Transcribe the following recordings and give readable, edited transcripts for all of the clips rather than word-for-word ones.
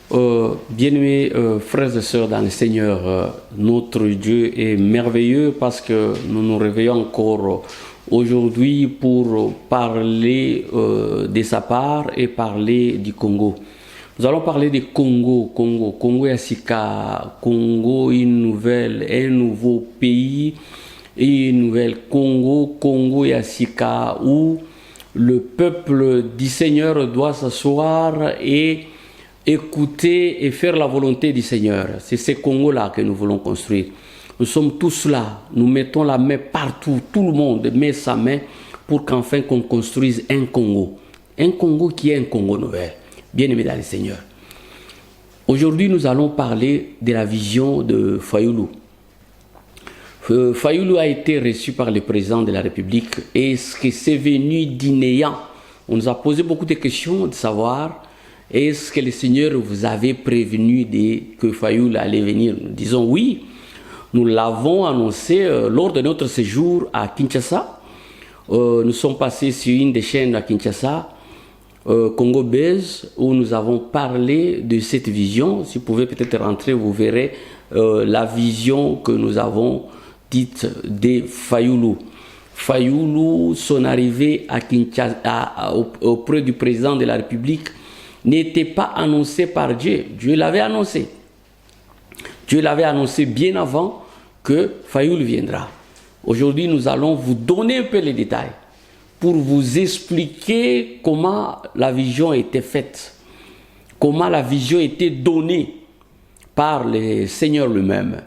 Bien-aimés frères et sœurs dans le Seigneur, notre Dieu est merveilleux parce que nous nous réveillons encore aujourd'hui pour parler de sa part et parler du Congo. Nous allons parler du Congo Yassika, Congo, un nouveau pays, une nouvelle Congo Yassika, où le peuple du Seigneur doit s'asseoir et écouter et faire la volonté du Seigneur. C'est ce Congo-là que nous voulons construire. Nous sommes tous là, nous mettons la main partout, tout le monde met sa main pour qu'enfin qu'on construise un Congo qui est un Congo nouvel. Bien-aimés dans le Seigneur. Aujourd'hui, nous allons parler de la vision de Fayulu. Fayulu a été reçu par le président de la République. Est-ce que c'est venu du néant? On nous a posé beaucoup de questions de savoir est-ce que le Seigneur vous avait prévenu que Fayulu allait venir? Nous disons oui. Nous l'avons annoncé lors de notre séjour à Kinshasa. Nous sommes passés sur une des chaînes à Kinshasa, Congo Buzz, où nous avons parlé de cette vision. Si vous pouvez peut-être rentrer, vous verrez la vision que nous avons dite de Fayulu. Fayulu, son arrivée à Kinshasa, auprès du président de la République, n'était pas annoncé par Dieu. Dieu l'avait annoncé. Dieu l'avait annoncé bien avant que Fayulu viendra. Aujourd'hui, nous allons vous donner un peu les détails pour vous expliquer comment la vision était faite, comment la vision était donnée par le Seigneur lui-même.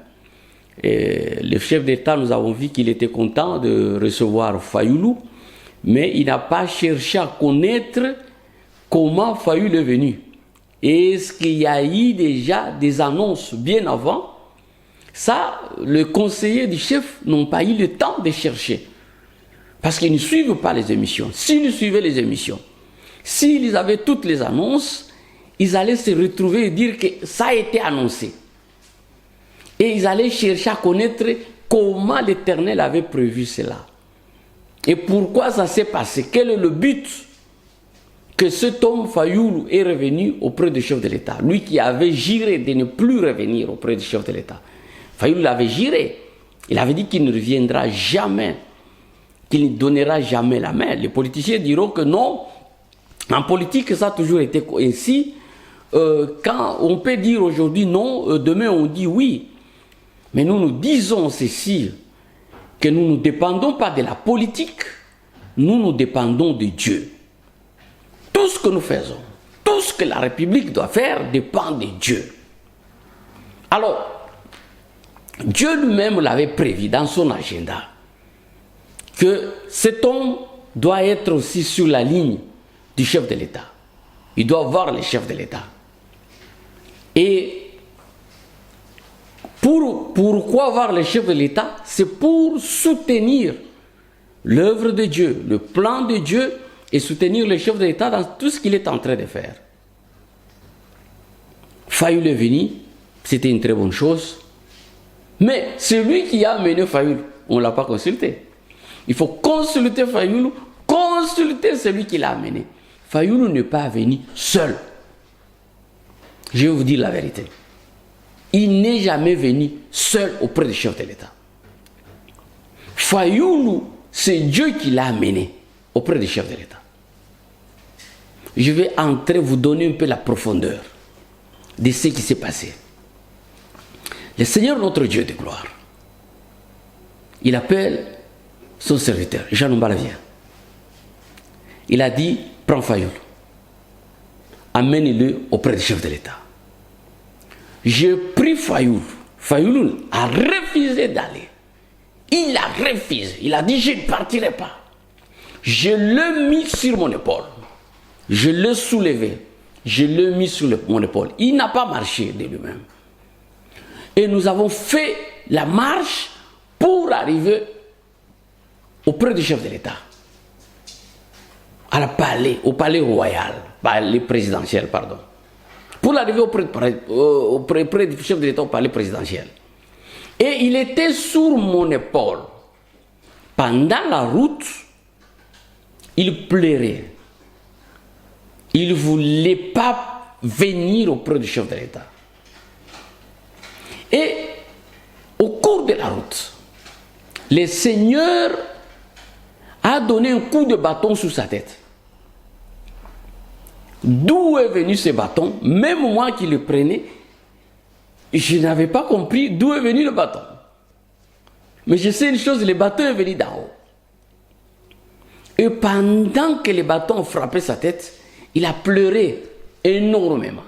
Le chef d'État, nous avons vu qu'il était content de recevoir Fayulu, mais il n'a pas cherché à connaître comment Fayulu est venu. Est-ce qu'il y a eu déjà des annonces bien avant? Ça, le conseiller du chef n'ont pas eu le temps de chercher. Parce qu'ils ne suivent pas les émissions. S'ils suivaient les émissions, s'ils avaient toutes les annonces, ils allaient se retrouver et dire que ça a été annoncé. Et ils allaient chercher à connaître comment l'Éternel avait prévu cela. Et pourquoi ça s'est passé? Quel est le but que cet homme Fayulu est revenu auprès du chef de l'État? Lui qui avait juré de ne plus revenir auprès du chef de l'État. Fayulu l'avait juré. Il avait dit qu'il ne reviendra jamais, qu'il ne donnera jamais la main. Les politiciens diront que non. En politique, ça a toujours été ainsi. Quand on peut dire aujourd'hui non, demain on dit oui. Mais nous disons ceci, que nous ne dépendons pas de la politique, nous dépendons de Dieu. Tout ce que nous faisons, tout ce que la République doit faire dépend de Dieu. Alors, Dieu lui-même l'avait prévu dans son agenda que cet homme doit être aussi sur la ligne du chef de l'État. Il doit voir le chef de l'État. Et pourquoi voir le chef de l'État? C'est pour soutenir l'œuvre de Dieu, le plan de Dieu, et soutenir le chef de l'État dans tout ce qu'il est en train de faire. Fayulu est venu, c'était une très bonne chose, mais celui qui a amené Fayulu, on ne l'a pas consulté. Il faut consulter Fayulu, consulter celui qui l'a amené. Fayulu n'est pas venu seul. Je vais vous dire la vérité. Il n'est jamais venu seul auprès du chef de l'État. Fayulu, c'est Dieu qui l'a amené auprès du chef de l'État. Je vais entrer, vous donner un peu la profondeur de ce qui s'est passé. Le Seigneur, notre Dieu de gloire, il appelle son serviteur, Jean Nombalavien. Il a dit, prends Fayulu, amène-le auprès du chef de l'État. J'ai pris Fayulu. Fayulu a refusé d'aller. Il a refusé. Il a dit, je ne partirai pas. Je l'ai mis sur mon épaule. Je l'ai soulevé. Je l'ai mis sur mon épaule. Il n'a pas marché de lui-même. Et nous avons fait la marche pour arriver auprès du chef de l'État. Au palais royal, palais présidentiel, pardon. Pour l'arriver auprès du chef de l'État au palais présidentiel. Et il était sur mon épaule. Pendant la route, il pleurait. Il ne voulait pas venir auprès du chef de l'État. Et au cours de la route, le Seigneur a donné un coup de bâton sur sa tête. D'où est venu ce bâton? Même moi qui le prenais, je n'avais pas compris d'où est venu le bâton. Mais je sais une chose, le bâton est venu d'en haut. Et pendant que le bâton frappait sa tête, il a pleuré énormément.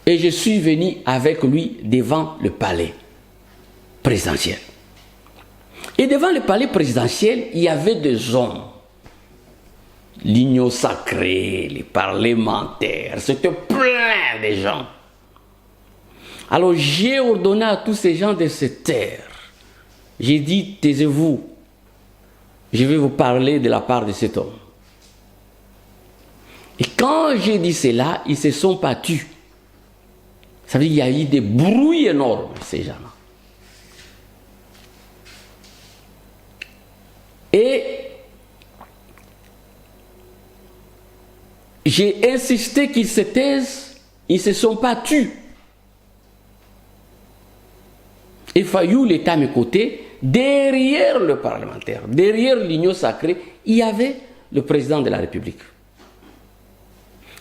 Et je suis venu avec lui devant le palais présidentiel. Et devant le palais présidentiel, il y avait des hommes. L'union sacrée, les parlementaires, c'était plein de gens. Alors j'ai ordonné à tous ces gens de se taire. J'ai dit, taisez-vous. Je vais vous parler de la part de cet homme. Et quand j'ai dit cela, ils se sont battus. Ça veut dire qu'il y a eu des bruits énormes, ces gens-là. Et j'ai insisté qu'ils se taisent, ils se sont battus. Et Fayoul était à mes côtés, derrière le parlementaire, derrière l'union sacrée, il y avait le président de la République.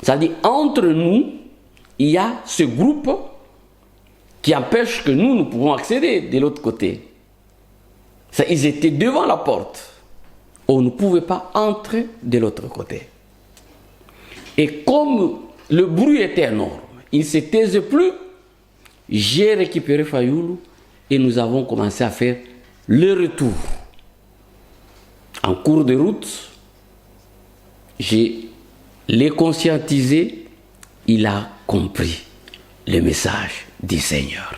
C'est-à-dire, entre nous, il y a ce groupe qui empêche que nous pouvons accéder de l'autre côté. Ça, ils étaient devant la porte. On ne pouvait pas entrer de l'autre côté. Et comme le bruit était énorme, il ne se taisait plus, j'ai récupéré Fayoulou et nous avons commencé à faire le retour. En cours de route, j'ai les conscientisé, il a compris le message du Seigneur.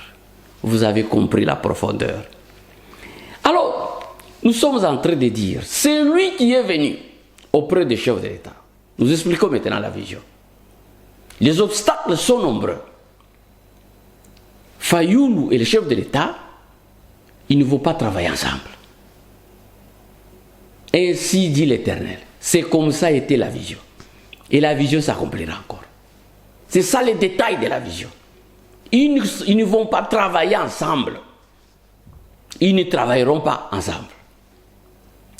Vous avez compris la profondeur. Alors, nous sommes en train de dire, c'est lui qui est venu auprès des chefs de l'État. Nous expliquons maintenant la vision. Les obstacles sont nombreux. Fayoulou et le chef de l'État, ils ne vont pas travailler ensemble. Ainsi dit l'Éternel. C'est comme ça était la vision. Et la vision s'accomplira encore. C'est ça les détails de la vision. Ils ne vont pas travailler ensemble. Ils ne travailleront pas ensemble.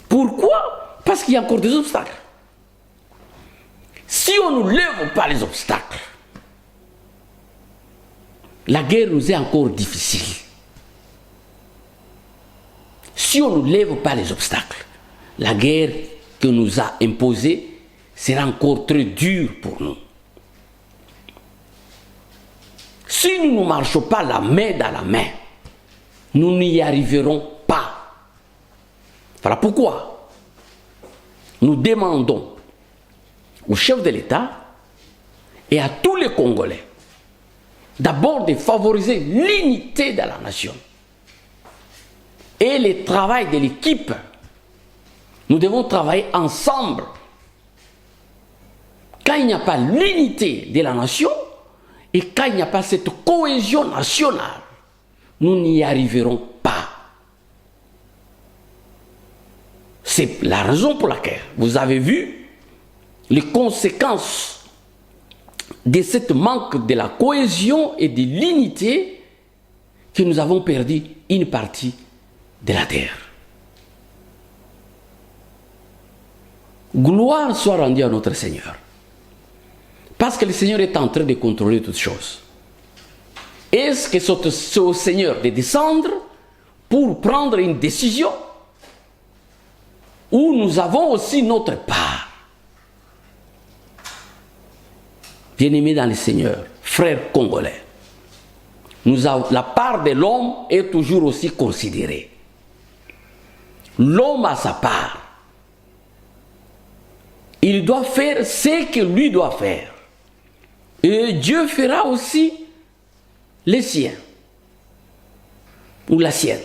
Pourquoi? Parce qu'il y a encore des obstacles. Si on ne lève pas les obstacles, la guerre nous est encore difficile. Si on ne lève pas les obstacles, la guerre que nous a imposée sera encore très dure pour nous. Si nous ne marchons pas la main dans la main, nous n'y arriverons pas. Voilà pourquoi nous demandons au chef de l'État et à tous les Congolais d'abord de favoriser l'unité de la nation et le travail de l'équipe. Nous devons travailler ensemble. Quand il n'y a pas l'unité de la nation et quand il n'y a pas cette cohésion nationale, nous n'y arriverons pas. C'est la raison pour laquelle vous avez vu les conséquences de ce manque de la cohésion et de l'unité que nous avons perdu une partie de la terre. Gloire soit rendue à notre Seigneur. Parce que le Seigneur est en train de contrôler toutes choses. Est-ce que c'est au Seigneur de descendre pour prendre une décision où nous avons aussi notre part? Bien-aimés dans le Seigneur, frères congolais, la part de l'homme est toujours aussi considérée. L'homme a sa part. Il doit faire ce que lui doit faire. Et Dieu fera aussi les siens. Ou la sienne.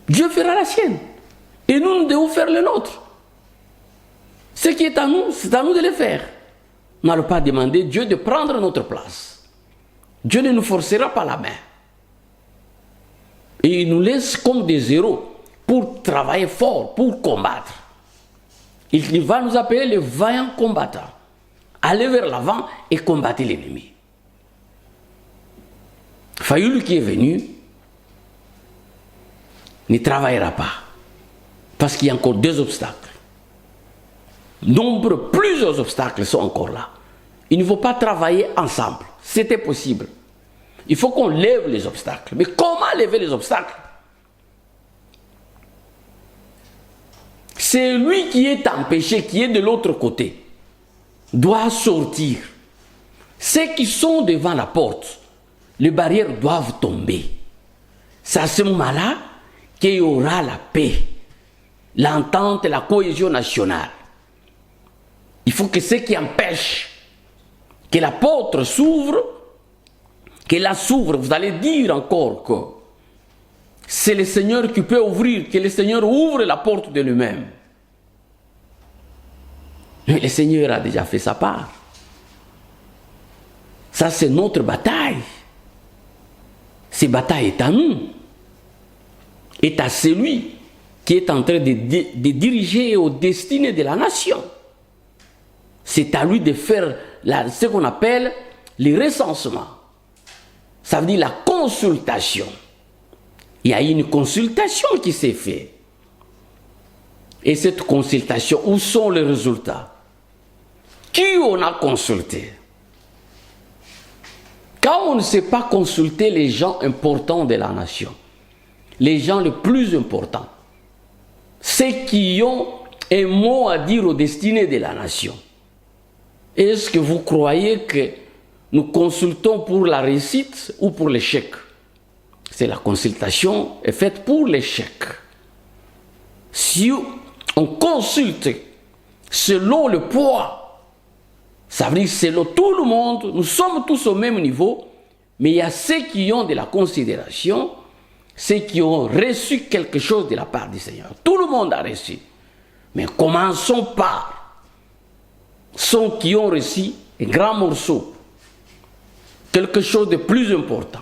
Dieu fera la sienne. Et nous, nous devons faire le nôtre. Ce qui est à nous, c'est à nous de le faire. Nous n'allons pas demander à Dieu de prendre notre place. Dieu ne nous forcera pas la main. Et il nous laisse comme des héros pour travailler fort, pour combattre. Il va nous appeler les vaillants combattants. Allez vers l'avant et combattez l'ennemi. Fayoulou qui est venu ne travaillera pas. Parce qu'il y a encore 2 obstacles. Plusieurs obstacles sont encore là. Il ne faut pas travailler ensemble. C'était possible. Il faut qu'on lève les obstacles. Mais comment lever les obstacles? C'est lui qui est empêché, qui est de l'autre côté, doit sortir. Ceux qui sont devant la porte, les barrières doivent tomber. C'est à ce moment-là qu'il y aura la paix, l'entente et la cohésion nationale. Il faut que ceux qui empêchent que la porte s'ouvre, qu'elle s'ouvre, vous allez dire encore que c'est le Seigneur qui peut ouvrir, que le Seigneur ouvre la porte de lui-même. Mais le Seigneur a déjà fait sa part. Ça, c'est notre bataille. Cette bataille est à nous. Est à celui qui est en train de diriger aux destinées de la nation. C'est à lui de faire ce qu'on appelle le recensement. Ça veut dire la consultation. Il y a une consultation qui s'est faite. Et cette consultation, où sont les résultats? Qui on a consulté? Quand on ne sait pas consulter les gens importants de la nation, les gens les plus importants, ceux qui ont un mot à dire aux destinées de la nation, est-ce que vous croyez que nous consultons pour la réussite ou pour l'échec? C'est la consultation est faite pour l'échec. Si on consulte selon le poids, ça veut dire selon tout le monde, nous sommes tous au même niveau, mais il y a ceux qui ont de la considération, ceux qui ont reçu quelque chose de la part du Seigneur. Tout le monde a reçu. Mais commençons par ceux qui ont reçu un grand morceau, quelque chose de plus important.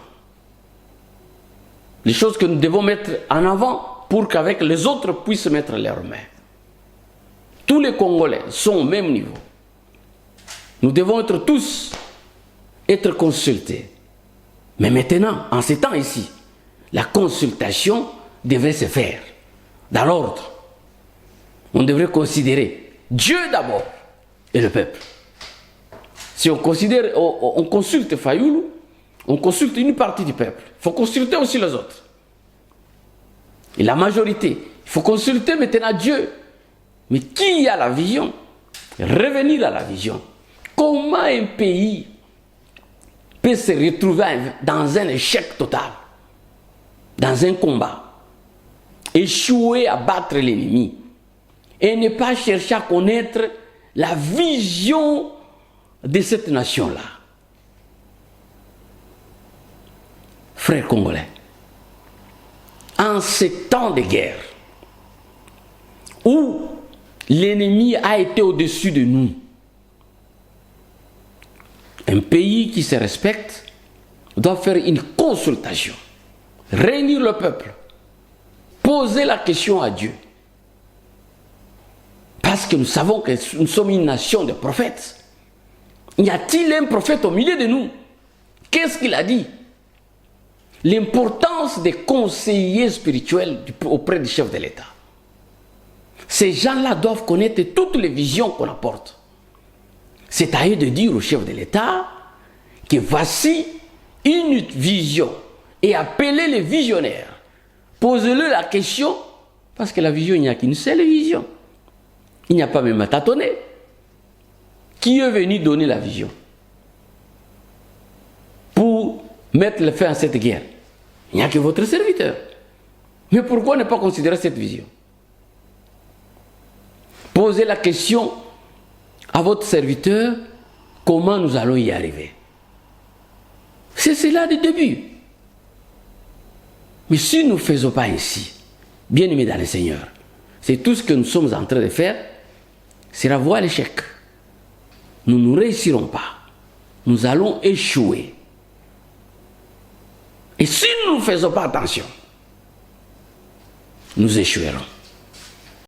Les choses que nous devons mettre en avant pour qu'avec les autres puissent mettre leurs mains. Tous les Congolais sont au même niveau. Nous devons être consultés. Mais maintenant, en ces temps ici, la consultation devrait se faire dans l'ordre. On devrait considérer Dieu d'abord et le peuple. Si on consulte Fayoulou, on consulte une partie du peuple. Il faut consulter aussi les autres. Et la majorité. Il faut consulter maintenant Dieu. Mais qui a la vision? Revenir à la vision. Comment un pays peut se retrouver dans un échec total, dans un combat, échouer à battre l'ennemi, et ne pas chercher à connaître la vision de cette nation-là? Frères congolais, en ces temps de guerre, où l'ennemi a été au-dessus de nous, un pays qui se respecte doit faire une consultation, réunir le peuple, poser la question à Dieu. Parce que nous savons que nous sommes une nation de prophètes. Y a-t-il un prophète au milieu de nous? Qu'est-ce qu'il a dit? L'importance des conseillers spirituels auprès du chef de l'État. Ces gens-là doivent connaître toutes les visions qu'on apporte. C'est à eux de dire au chef de l'État que voici une vision et appeler les visionnaires. Posez-le la question, parce que la vision, il n'y a qu'une seule vision. Il n'y a pas même à tâtonner. Qui est venu donner la vision pour mettre le feu à cette guerre? Il n'y a que votre serviteur. Mais pourquoi ne pas considérer cette vision? Posez la question à votre serviteur, comment nous allons y arriver? C'est cela le début. Mais si nous ne faisons pas ainsi, bien aimés dans le Seigneur, c'est tout ce que nous sommes en train de faire, c'est la voie à l'échec. Nous ne réussirons pas. Nous allons échouer. Et si nous ne faisons pas attention, nous échouerons.